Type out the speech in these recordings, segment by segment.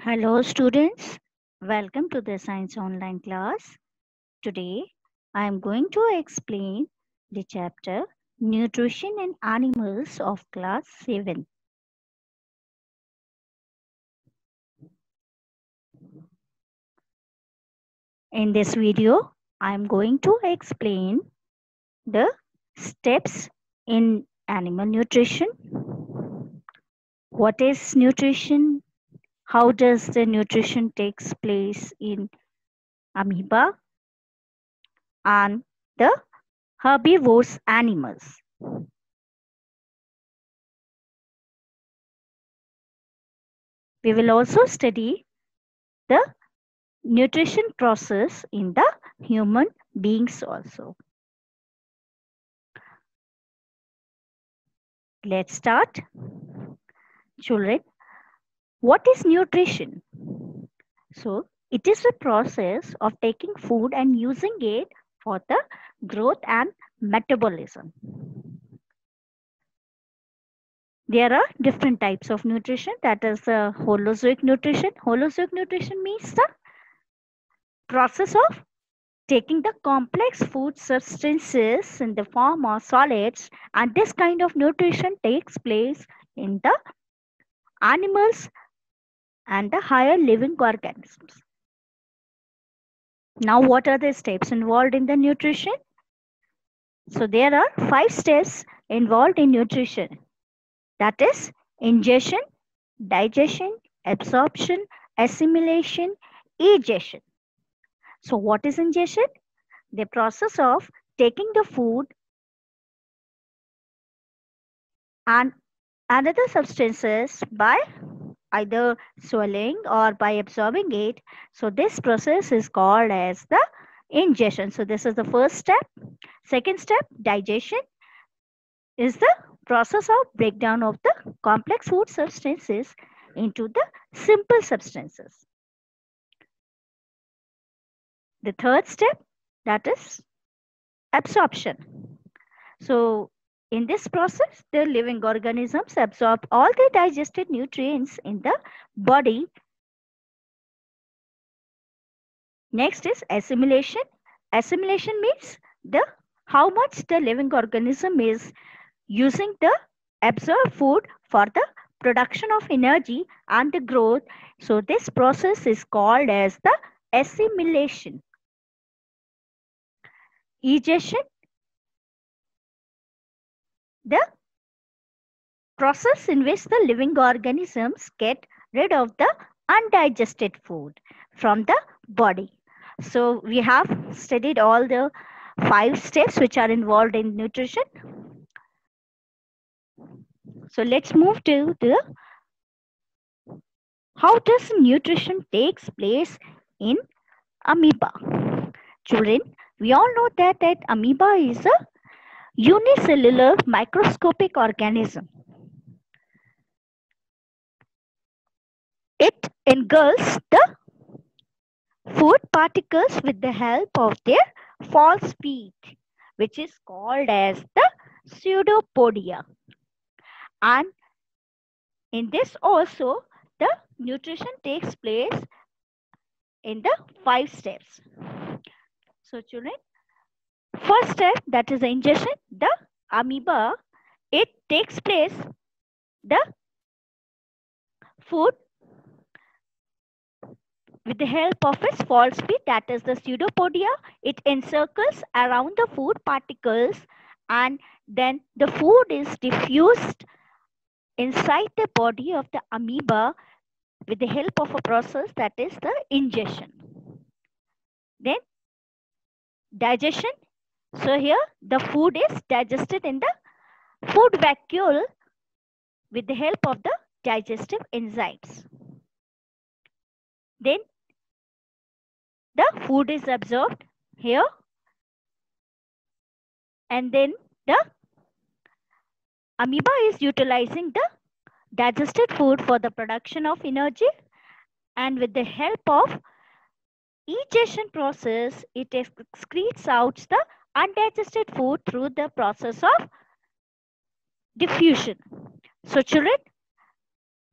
Hello students, welcome to the science online class. Today I am going to explain the chapter Nutrition in Animals of class 7. In this video I am going to explain the steps in animal nutrition. What is nutrition? How does the nutrition takes place in amoeba and the herbivorous animals? We will also study the nutrition process in the human beings also. Let's start. Children, what is nutrition? So, it is the process of taking food and using it for the growth and metabolism. There are different types of nutrition. That is holozoic nutrition. Holozoic nutrition means the process of taking the complex food substances in the form of solids, and this kind of nutrition takes place in the animals and the higher living organisms. Now, what are the steps involved in the nutrition? So, there are 5 steps involved in nutrition. That is ingestion, digestion, absorption, assimilation, egestion. So, what is ingestion? The process of taking the food and another substances by either swallowing or by absorbing it. So this process is called as the ingestion. So this is the first step. Second step, digestion, is the process of breakdown of the complex food substances into the simple substances. The third step, that is absorption. So in this process, the living organisms absorb all the digested nutrients in the body. Next is assimilation. Assimilation means the how much the living organism is using the absorbed food for the production of energy and the growth. So this process is called as the assimilation. Egestion, the process in which the living organisms get rid of the undigested food from the body. So we have studied all the 5 steps which are involved in nutrition. So let's move to the how does nutrition takes place in amoeba. Children, we all know that amoeba is a unicellular microscopic organism. It engulfs the food particles with the help of their false feet, which is called as the pseudopodia. And in this also, the nutrition takes place in the 5 steps. So children, first step, that is the ingestion. The amoeba, it takes place, the food with the help of its false feet, that is the pseudopodia, it encircles around the food particles, and then the food is diffused inside the body of the amoeba with the help of a process that is the ingestion. Then digestion. So here the food is digested in the food vacuole with the help of the digestive enzymes. Then the food is absorbed here, and then the amoeba is utilizing the digested food for the production of energy, and with the help of egestion process, it excretes out the undigested food through the process of diffusion. So children,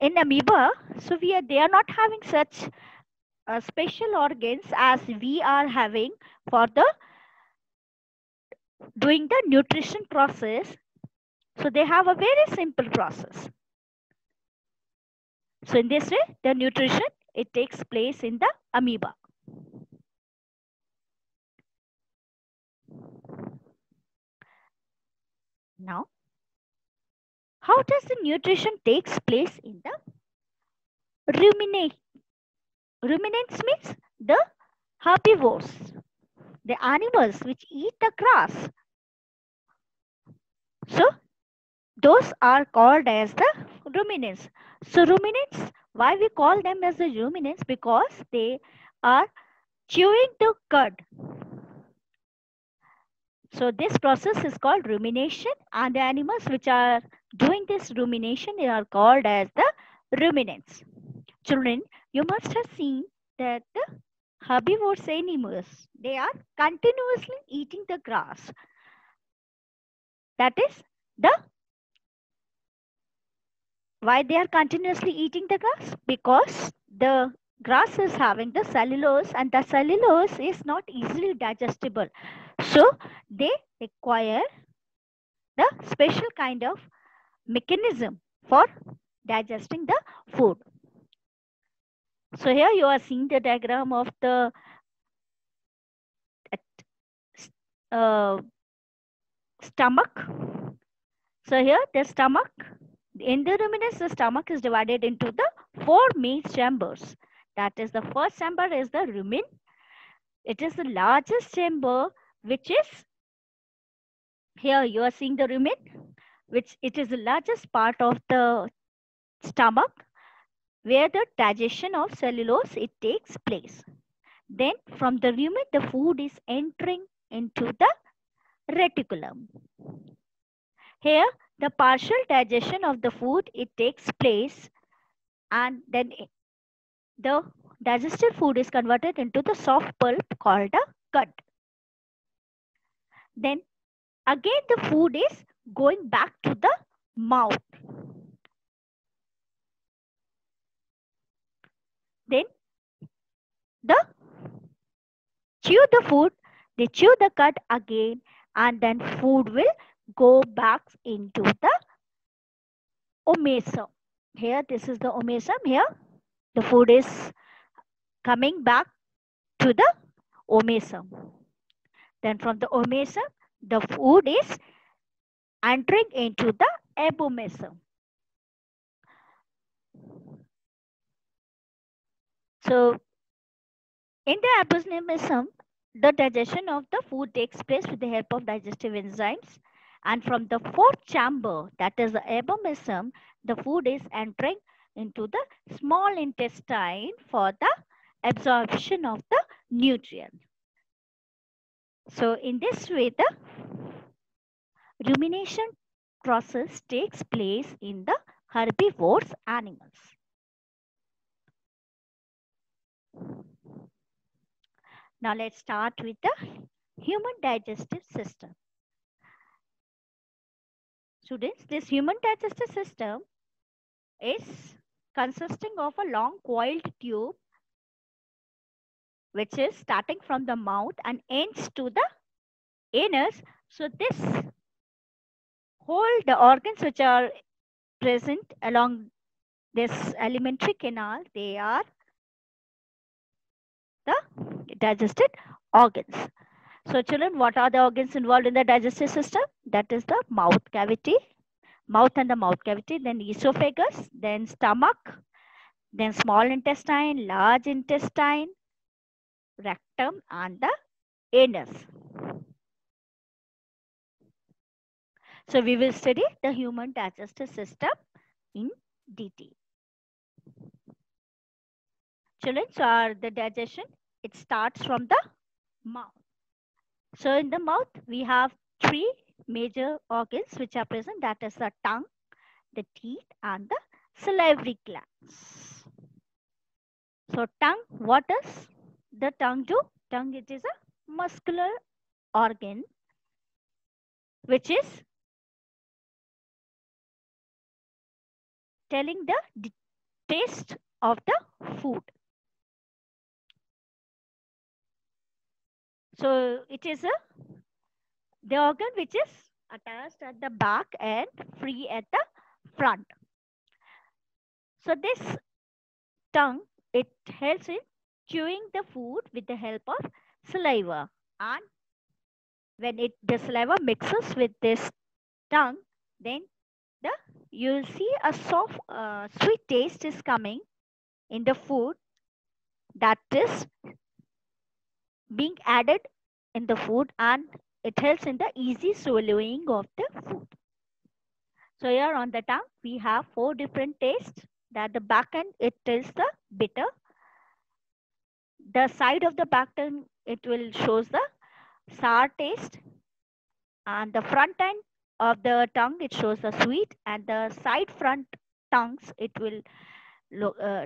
in amoeba, so they are not having such special organs as we are having for the doing the nutrition process. So they have a very simple process. So in this way, the nutrition, it takes place in the amoeba. Now, how does the nutrition takes place in the ruminate? Ruminants means the herbivores, the animals which eat the grass. So those are called as the ruminants. So ruminants, why we call them as the ruminants? Because they are chewing the cud. So this process is called rumination, and the animals which are doing this rumination, they are called as the ruminants. Children, you must have seen that the herbivorous animals, they are continuously eating the grass. That is why they are continuously eating the grass? Because the grass is having the cellulose, and the cellulose is not easily digestible. So they require the special kind of mechanism for digesting the food. So here you are seeing the diagram of the stomach. So here the stomach, in the ruminants, the stomach is divided into the 4 main chambers. That is, the first chamber is the rumen. It is the largest chamber, which is, here you are seeing the rumen, which it is the largest part of the stomach, where the digestion of cellulose, it takes place. Then from the rumen, the food is entering into the reticulum. Here, the partial digestion of the food, it takes place, and then the digested food is converted into the soft pulp called the cud. Then again the food is going back to the mouth. Then the chew the food, they chew the cud again, and then food will go back into the omasum. Here, this is the omasum. Here, the food is coming back to the omasum. Then from the omasum, the food is entering into the abomasum. So in the abomasum, the digestion of the food takes place with the help of digestive enzymes. And from the 4th chamber, that is the abomasum, the food is entering into the small intestine for the absorption of the nutrient. So in this way, the rumination process takes place in the herbivorous animals. Now let's start with the human digestive system. Students, this human digestive system is consisting of a long coiled tube, which is starting from the mouth and ends to the anus. So this whole, the organs which are present along this alimentary canal, they are the digested organs. So children, what are the organs involved in the digestive system? That is the mouth cavity, mouth and the mouth cavity, then esophagus, then stomach, then small intestine, large intestine, rectum, and the anus. So we will study the human digestive system in detail. Children, so the digestion, it starts from the mouth. So in the mouth, we have 3 major organs which are present. That is the tongue, the teeth, and the salivary glands. So tongue, what does the tongue do? Tongue, it is a muscular organ which is telling the taste of the food. So it is the organ which is attached at the back and free at the front. So this tongue, it helps in chewing the food with the help of saliva, and when the saliva mixes with this tongue, then you'll see a soft sweet taste is coming in the food that is being added in the food, and it helps in the easy swallowing of the food. So here on the tongue, we have 4 different tastes. That the back end, it is the bitter. The side of the back tongue, it will shows the sour taste. And the front end of the tongue, it shows the sweet. And the side front tongues, it will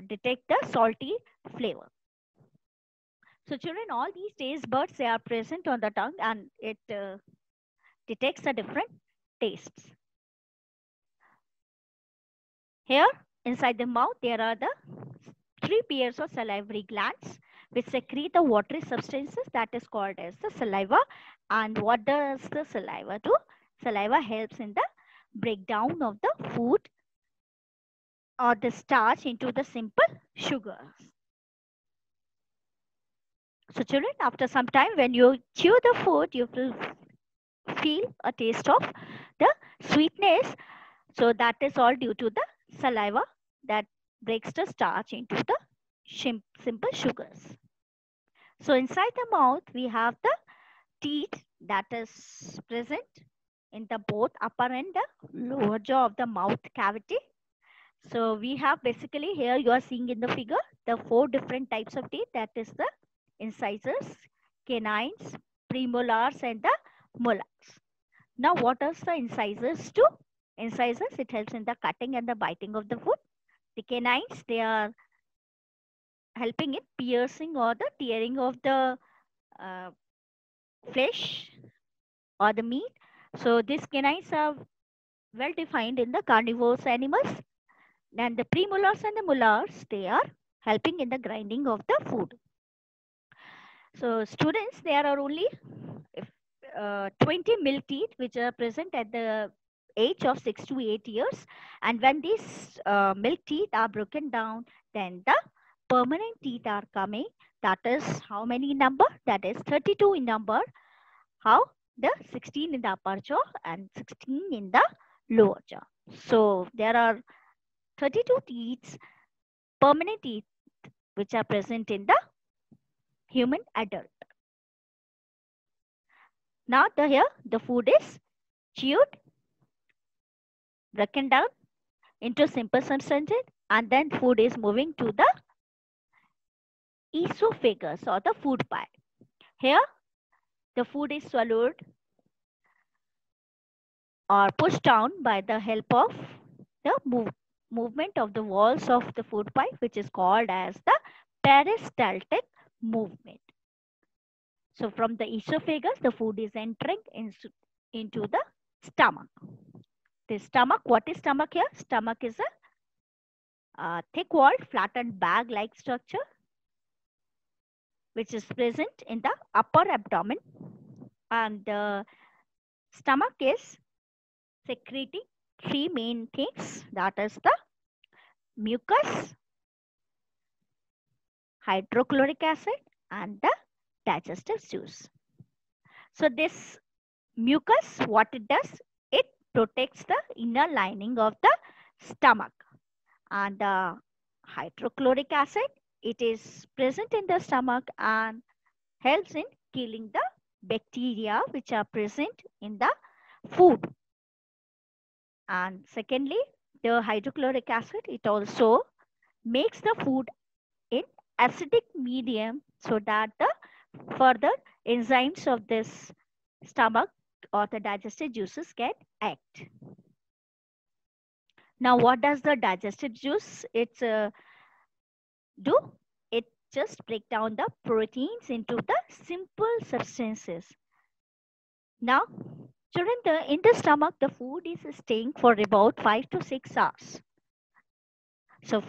detect the salty flavor. So children, all these taste buds, they are present on the tongue, and it detects the different tastes. Here inside the mouth, there are the 3 pairs of salivary glands which secrete the watery substances that is called as the saliva. And what does the saliva do? Saliva helps in the breakdown of the food or the starch into the simple sugars. So children, after some time, when you chew the food, you will feel a taste of the sweetness. So that is all due to the saliva that breaks the starch into the simple sugars. So inside the mouth, we have the teeth that is present in the both upper and the lower jaw of the mouth cavity. So we have basically here you are seeing in the figure the 4 different types of teeth, that is the incisors, canines, premolars, and the molars. Now what does the incisors do? Incisors, it helps in the cutting and the biting of the food. The canines, they are helping in piercing or the tearing of the flesh or the meat. So these canines are well defined in the carnivorous animals. And the premolars and the molars, they are helping in the grinding of the food. So students, there are only 20 milk teeth which are present at the age of 6 to 8 years. And when these milk teeth are broken down, then the permanent teeth are coming. That is how many in number? That is 32 in number. How? The 16 in the upper jaw and 16 in the lower jaw. So there are 32 teeth, permanent teeth, which are present in the human adult. Now here the food is chewed, broken down into simple substances, and then food is moving to the esophagus or the food pipe. Here the food is swallowed or pushed down by the help of the movement of the walls of the food pipe, which is called as the peristaltic movement. So from the esophagus, the food is entering into the stomach. The stomach, what is stomach here? Stomach is a thick-walled, flattened bag-like structure which is present in the upper abdomen. And the stomach is secreting 3 main things, that is the mucus, hydrochloric acid, and the digestive juice. So this mucus, what it does, it protects the inner lining of the stomach. And the hydrochloric acid, it is present in the stomach and helps in killing the bacteria which are present in the food. And secondly, the hydrochloric acid, it also makes the food in acidic medium so that the further enzymes of this stomach or the digestive juices can act. Now, what does the digestive juice do? It just break down the proteins into the simple substances. Now, children, in the stomach, the food is staying for about 5 to 6 hours. So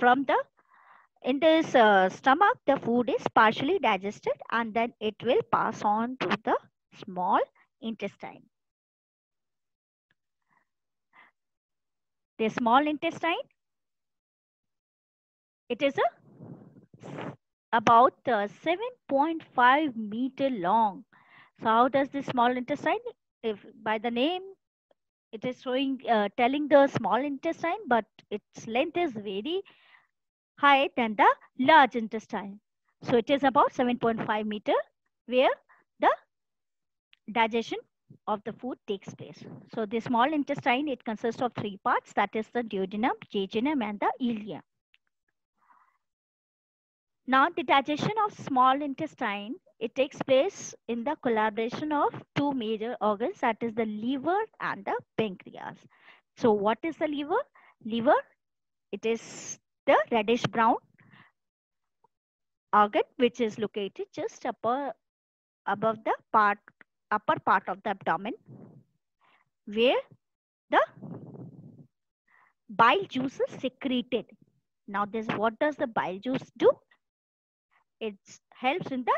in this stomach, the food is partially digested and then it will pass on to the small intestine. The small intestine, it is about 7.5 meter long. So how does the small intestine, if by the name it is showing telling the small intestine, but its length is very high than the large intestine. So it is about 7.5 meter where the digestion of the food takes place. So the small intestine, it consists of three parts, that is the duodenum, jejunum and the ileum. Now the digestion of small intestine, it takes place in the collaboration of two major organs, that is the liver and the pancreas. So what is the liver? Liver, it is the reddish brown organ which is located just above the upper part of the abdomen, where the bile juice is secreted. Now what does the bile juice do? It helps in the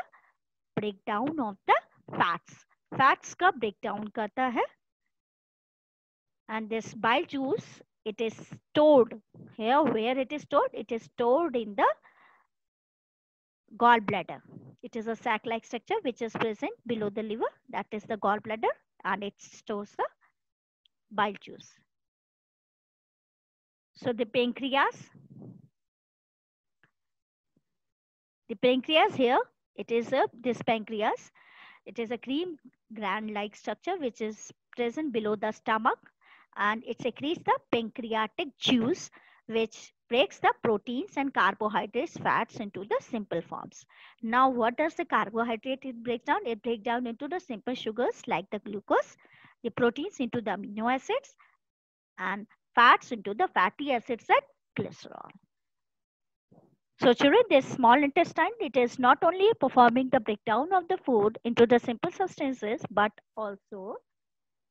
breakdown of the fats. Fats का breakdown करता है, and this bile juice, it is stored here. Where it is stored? It is stored in the gallbladder. It is a sac-like structure which is present below the liver, that is the gallbladder, and it stores the bile juice. So the pancreas here, it is this pancreas, it is a cream gland-like structure which is present below the stomach, and it secretes the pancreatic juice which breaks the proteins and carbohydrates, fats into the simple forms. Now what does the carbohydrate it break down? It breaks down into the simple sugars like the glucose, the proteins into the amino acids, and fats into the fatty acids and glycerol. So children, this small intestine, it is not only performing the breakdown of the food into the simple substances, but also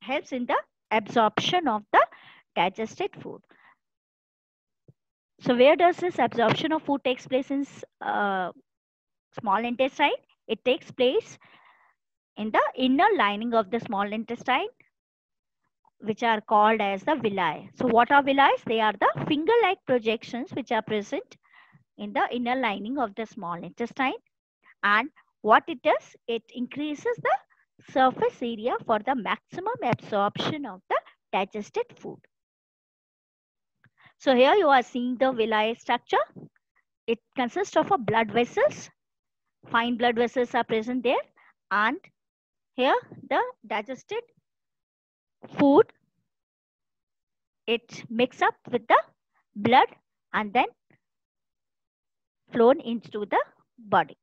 helps in the absorption of the digested food. So where does this absorption of food takes place in small intestine? It takes place in the inner lining of the small intestine, which are called as the villi. So what are villi? They are the finger-like projections which are present in the inner lining of the small intestine. And what it does, it increases the surface area for the maximum absorption of the digested food. So here you are seeing the villi structure. It consists of a blood vessels. Fine blood vessels are present there. And here the digested food, it mixes up with the blood and then flown into the body.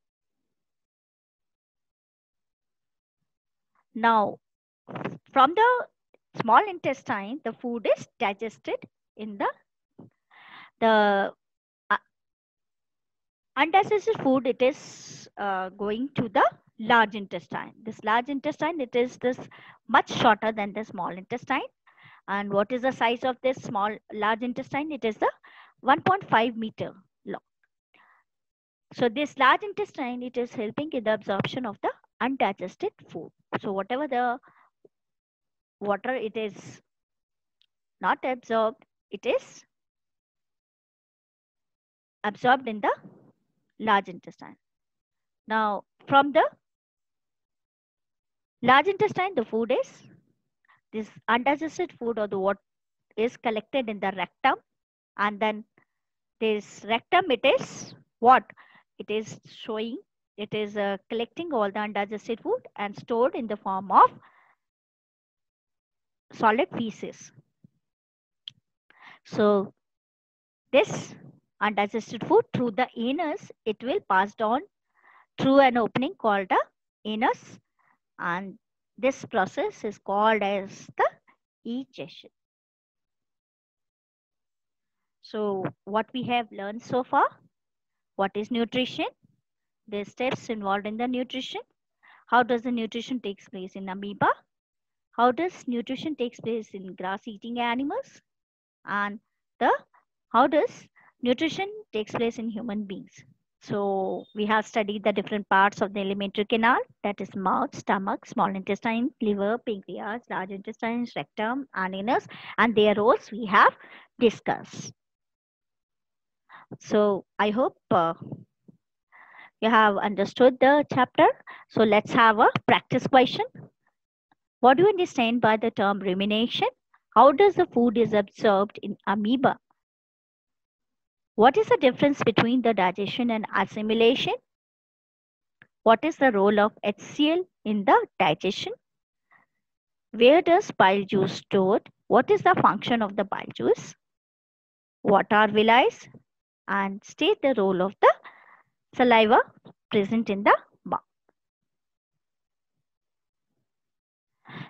Now, from the small intestine, the food is digested in the undigested food. It is going to the large intestine. This large intestine, it is much shorter than the small intestine. And what is the size of this large intestine? It is the 1.5 meter long. So this large intestine, it is helping in the absorption of the undigested food. So whatever the water it is not absorbed, it is absorbed in the large intestine. Now from the large intestine, the food is this undigested food, or the what is collected in the rectum, and then this rectum, it is what it is showing, it is collecting all the undigested food and stored in the form of solid feces. So this undigested food through the anus, it will passed on through an opening called the anus, and this process is called as the egestion. So what we have learned so far, what is nutrition, the steps involved in the nutrition, how does the nutrition takes place in amoeba, how does nutrition takes place in grass eating animals, and how does Nutrition takes place in human beings. So we have studied the different parts of the alimentary canal, that is mouth, stomach, small intestine, liver, pancreas, large intestine, rectum, and anus, and their roles we have discussed. So I hope you have understood the chapter. So let's have a practice question. What do you understand by the term rumination? How does the food is absorbed in amoeba? What is the difference between the digestion and assimilation? What is the role of HCl in the digestion? Where does bile juice stored? What is the function of the bile juice? What are villi? And state the role of the saliva present in the mouth.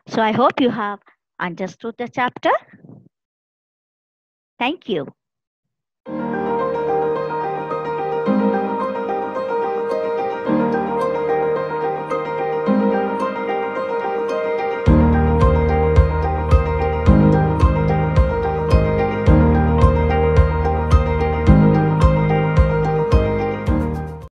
So I hope you have understood the chapter. Thank you.